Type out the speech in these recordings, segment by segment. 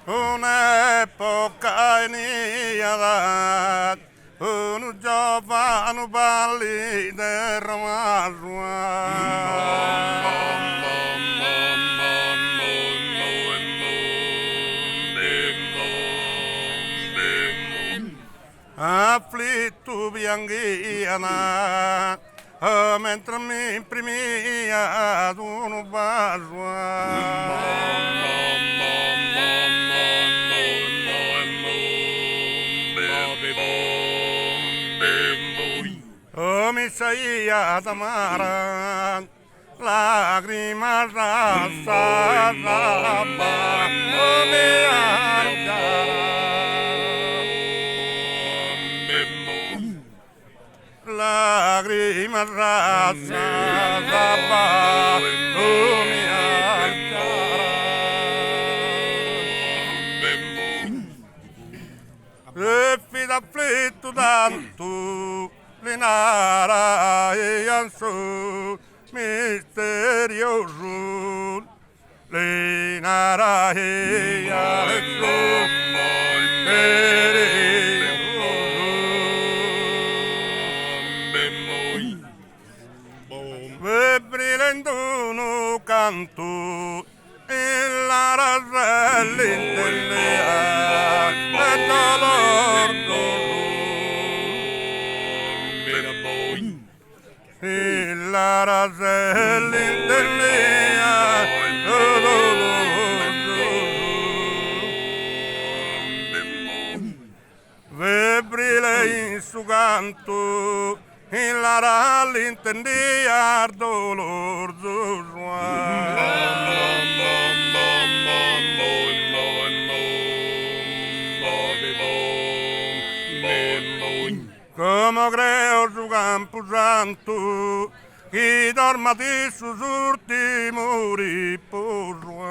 un'epoca iniada, un giovane balli del afflitto bianchiana, mentre mi imprimia ad un bacio. Oh, mi sei amara, lacrima rasa, oh, mi lacrima rasa, oh, mi e fida afflitto tanto linara e anso misterioso linara e anso misterioso brillando un canto e la rasa l'intendea e dolor e la rasa l'intendea e dolor brilla in su canto e la rasa l'intendea e dolor come creo su campo santo chi dorma di sus ultimo riposo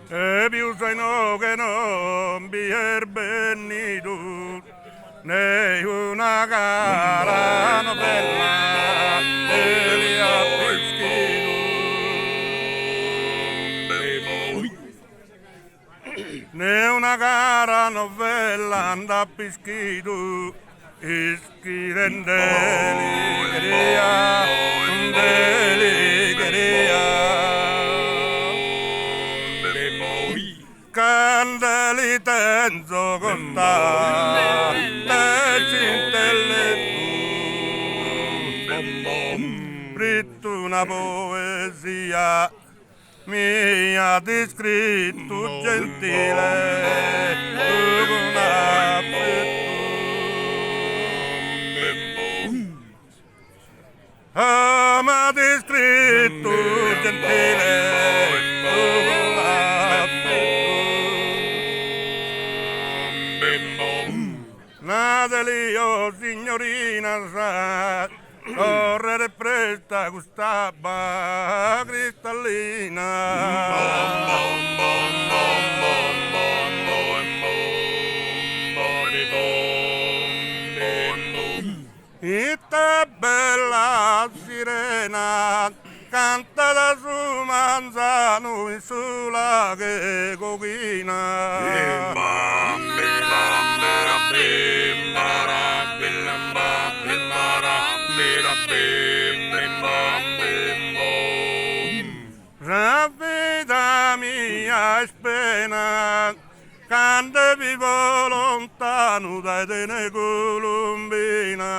e più sai no che non vi è benito né una cara novella e li ha peschito né una cara novella anda pischito ischirendeli candeli tenzo costa te cintelle britto una poesia mia di scritto gentile una ma di scritto gentile Nadelio signorina sa correre presta quest'acqua cristallina e te bella sirena canta da su manzano in sulla che cochina la vita mia è spena quando vivo lontano dai te ne colombina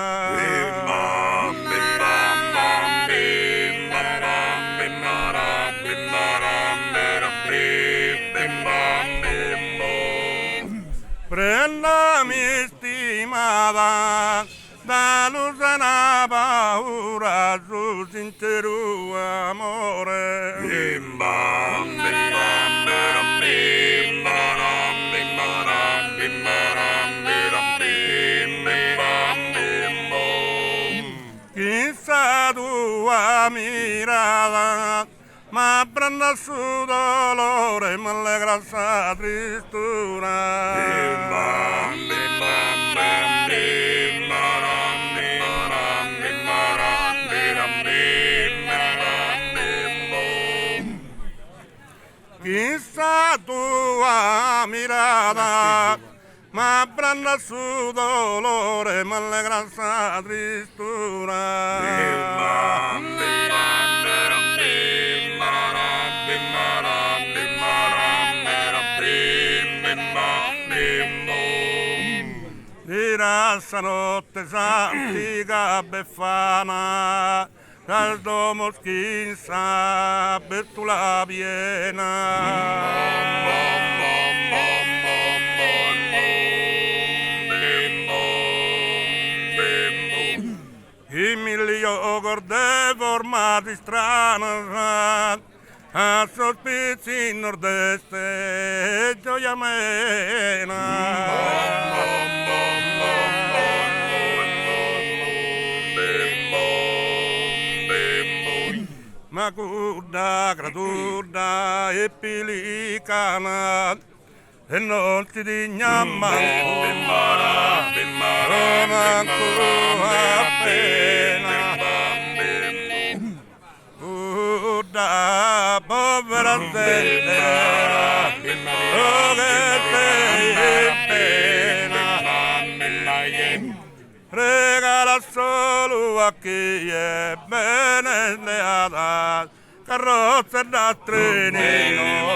prendami stimata da Lusana paura su sincero amore chissà tua mirata ma prenda su dolore e mi allegra sa tristura tua mirada me abranda su dolore, me alegra esa tristura. Mira esa notte santica befana, dal domo schinsa per tu la I miglio gorde formati strana, a sospizi in nord-est e gioia ma curda, gradurda e pilicana e non ti digna manco non ancora appena curda povera terra oh che te pena regala solo a chi è bene leata carrozza da trenino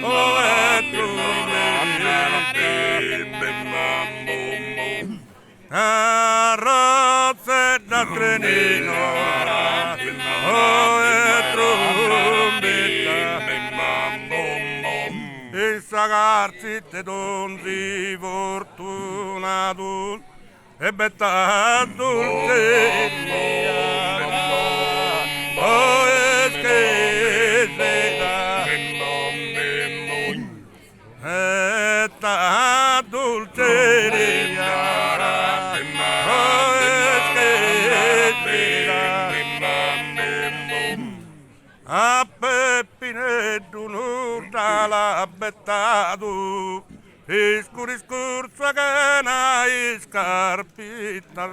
oh e tu carrozza da trenino oh e trombetta e sagarsi te donzi fortunato e betta dulceria oh es che seda etta dulceria oh es che seda a Peppineddu nuda la bettadu Iscuri scurza che na iscarpita